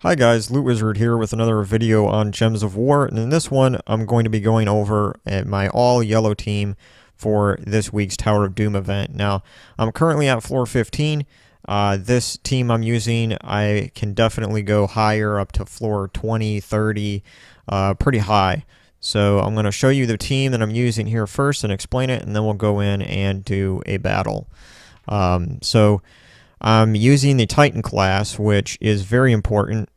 Hi guys, Loot Wizard here with another video on Gems of War, and in this one I'm going to be going over my all yellow team for this week's Tower of Doom event. Now, I'm currently at floor 15. This team I'm using, I can definitely go higher up to floor 20, 30, pretty high. So I'm going to show you the team that I'm using here first and explain it, and then we'll go in and do a battle. So I'm using the Titan class, which is very important.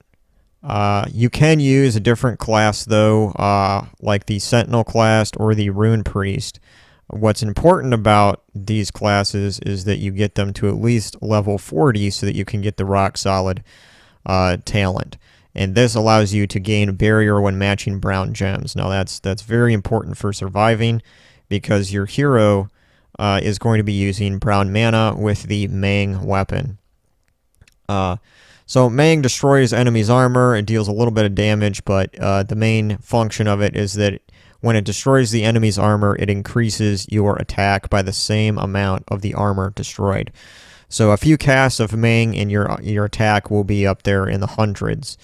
You can use a different class though, like the Sentinel class or the Rune Priest. What's important about these classes is that you get them to at least level 40 so that you can get the rock solid talent. And this allows you to gain a barrier when matching brown gems. Now that's very important for surviving because your hero is going to be using brown mana with the Mang weapon. So Mang destroys enemies' armor. It deals a little bit of damage, but the main function of it is that when it destroys the enemy's armor, it increases your attack by the same amount of the armor destroyed. So a few casts of Mang and your attack will be up there in the hundreds.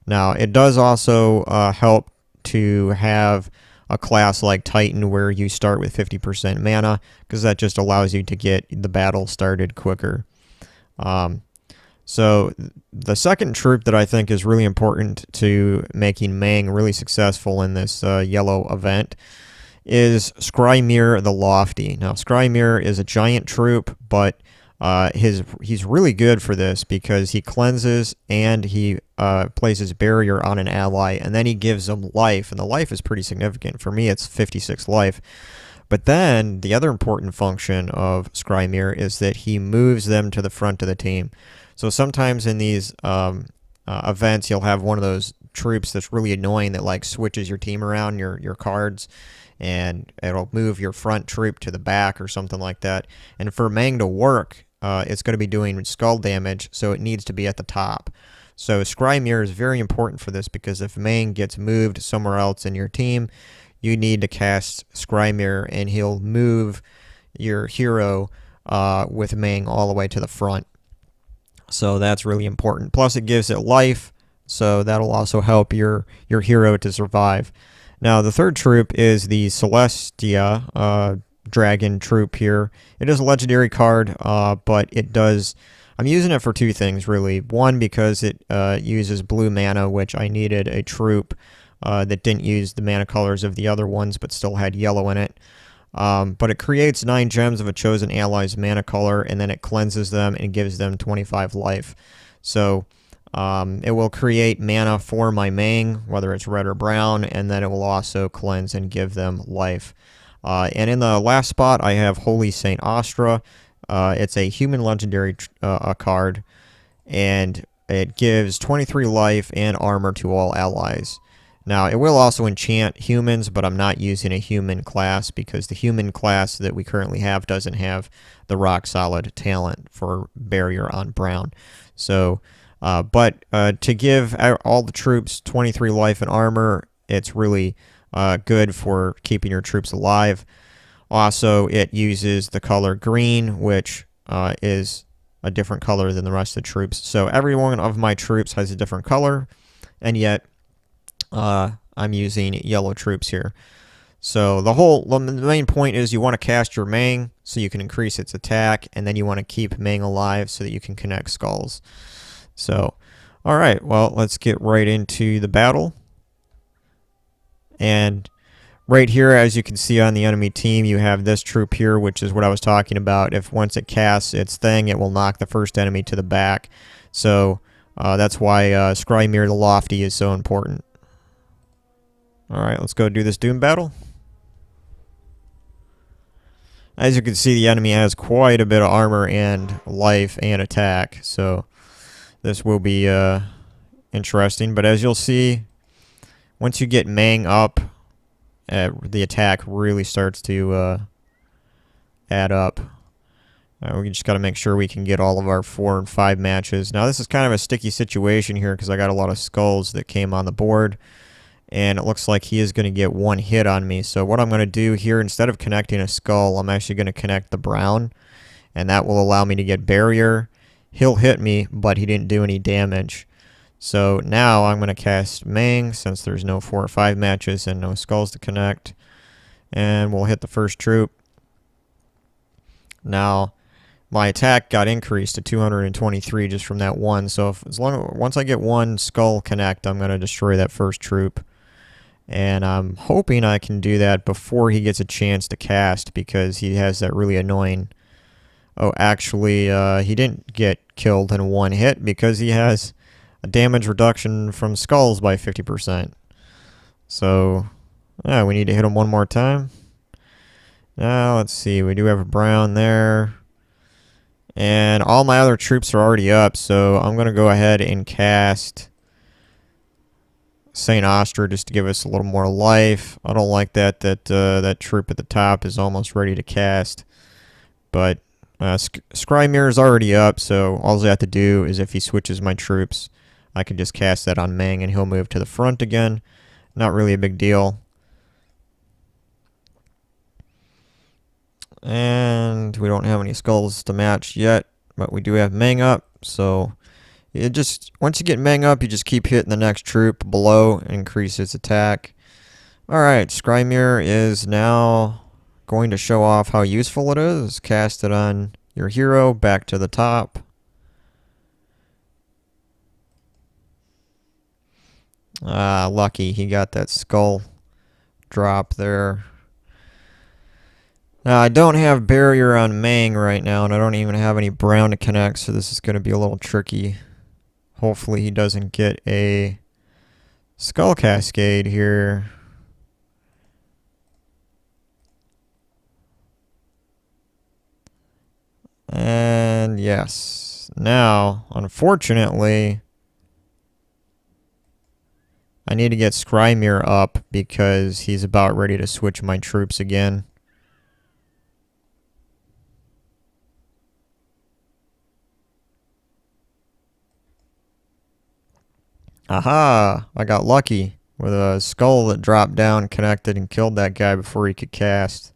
Now, it does also help to have a class like Titan where you start with 50% mana, because that just allows you to get the battle started quicker. So the second troop that I think is really important to making Mang really successful in this yellow event is Skrymir the Lofty. Now, Skrymir is a giant troop, but he's really good for this because he cleanses and he places barrier on an ally, and then he gives them life, and the life is pretty significant. For me, it's 56 life. But then the other important function of Skrymir is that he moves them to the front of the team. So sometimes in these events, you'll have one of those troops that's really annoying that like switches your team around, your cards, and it'll move your front troop to the back or something like that. And for Mang to work, it's going to be doing skull damage, so it needs to be at the top. So Skrymir is very important for this because if Mang gets moved somewhere else in your team, you need to cast Skrymir, and he'll move your hero with Mang all the way to the front. So that's really important. Plus, it gives it life, so that'll also help your hero to survive. Now, the third troop is the Celestasia dragon troop here. It is a legendary card, but it does... I'm using it for two things, really. One, because it uses blue mana, which I needed a troop that didn't use the mana colors of the other ones, but still had yellow in it. But it creates 9 gems of a chosen ally's mana color, and then it cleanses them and gives them 25 life. So it will create mana for my Mang, whether it's red or brown, and then it will also cleanse and give them life. And in the last spot, I have Holy Saint Astra. It's a human legendary card, and it gives 23 life and armor to all allies. Now, it will also enchant humans, but I'm not using a human class because the human class that we currently have doesn't have the rock-solid talent for barrier on brown. So, but to give all the troops 23 life and armor, it's really good for keeping your troops alive. Also, it uses the color green, which is a different color than the rest of the troops. So every one of my troops has a different color, and yet I'm using yellow troops here. So the main point is you want to cast your Mang so you can increase its attack, and then you want to keep Mang alive so that you can connect skulls. So, alright, well, let's get right into the battle. And right here, as you can see on the enemy team, you have this troop here, which is what I was talking about. If once it casts its thing, it will knock the first enemy to the back. So that's why Skrymir the Lofty is so important. Alright, let's go do this Doom battle. As you can see, the enemy has quite a bit of armor and life and attack, so this will be interesting. But as you'll see, once you get Mang up, the attack really starts to add up. We just got to make sure we can get all of our 4 and 5 matches. Now, this is kind of a sticky situation here because I got a lot of skulls that came on the board, and it looks like he is going to get 1 hit on me. So what I'm going to do here, instead of connecting a skull, I'm actually going to connect the brown, and that will allow me to get barrier. He'll hit me, but he didn't do any damage. So now I'm going to cast Mang since there's no 4 or 5 matches and no skulls to connect. And we'll hit the first troop. Now, my attack got increased to 223 just from that one. So once I get one skull connect, I'm going to destroy that first troop. And I'm hoping I can do that before he gets a chance to cast because he has that really annoying... Oh, actually, he didn't get killed in one hit because he has a damage reduction from skulls by 50%. So, yeah, we need to hit him one more time. Now, let's see. We do have a brown there. And all my other troops are already up, so I'm going to go ahead and cast St. Astra just to give us a little more life. I don't like that troop at the top is almost ready to cast. But Skrymir is already up, so all I have to do is if he switches my troops, I can just cast that on Mang and he'll move to the front again. Not really a big deal. And we don't have any skulls to match yet, but we do have Mang up, so once you get Mang up, you just keep hitting the next troop below and increase its attack. Alright, Skrymir is now going to show off how useful it is. Cast it on your hero, back to the top. Lucky he got that skull drop there. Now, I don't have barrier on Mang right now, and I don't even have any brown to connect, so this is going to be a little tricky. Hopefully he doesn't get a skull cascade here. And yes. Now, unfortunately, I need to get Skrymir up because he's about ready to switch my troops again. Aha! I got lucky with a skull that dropped down, connected, and killed that guy before he could cast.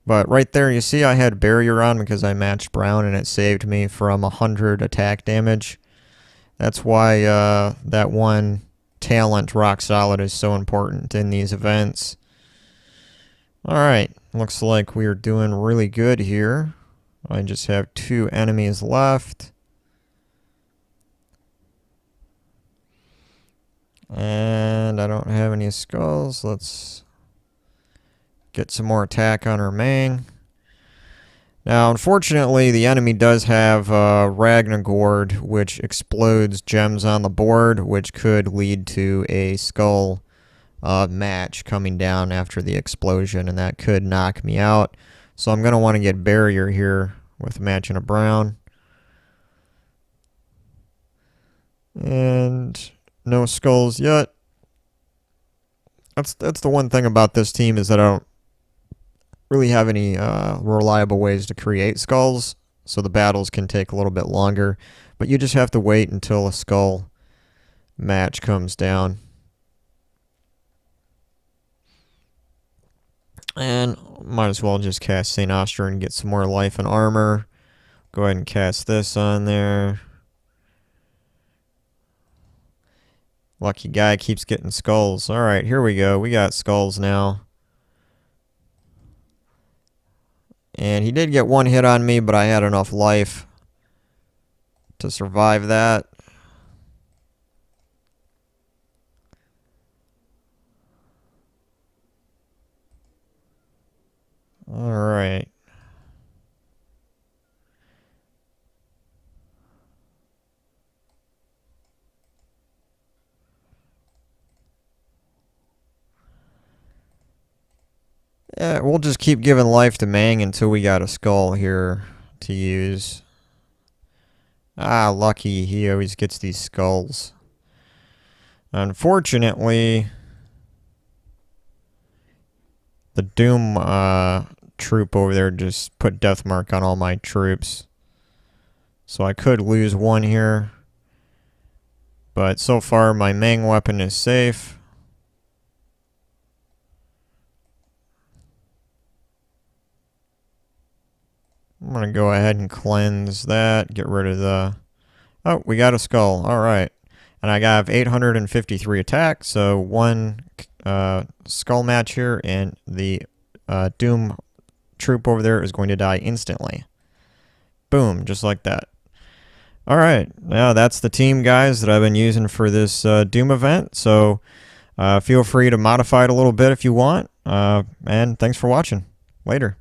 But right there, you see I had barrier on because I matched brown and it saved me from 100 attack damage. That's why that one talent, Rock Solid, is so important in these events. Alright, looks like we are doing really good here. I just have 2 enemies left. And I don't have any skulls. Let's get some more attack on our Mang. Now, unfortunately, the enemy does have Ragnagord, which explodes gems on the board, which could lead to a skull match coming down after the explosion, and that could knock me out. So I'm going to want to get barrier here with matching a brown. And no skulls yet. That's the one thing about this team is that I don't really have any reliable ways to create skulls, so the battles can take a little bit longer, but you just have to wait until a skull match comes down. And might as well just cast St. Astra and get some more life and armor. Go ahead and cast this on there. Lucky guy keeps getting skulls. Alright, here we go. We got skulls now. And he did get one hit on me, but I had enough life to survive that. Alright. Yeah, we'll just keep giving life to Mang until we got a skull here to use. Ah, lucky. He always gets these skulls. Unfortunately, the Doom troop over there just put death mark on all my troops. So I could lose one here. But so far, my Mang weapon is safe. I'm going to go ahead and cleanse that, get rid of the Oh, we got a skull. All right. And I have 853 attack, so one skull match here, and the Doom troop over there is going to die instantly. Boom, just like that. All right. Now that's the team, guys, that I've been using for this Doom event. So feel free to modify it a little bit if you want. And thanks for watching. Later.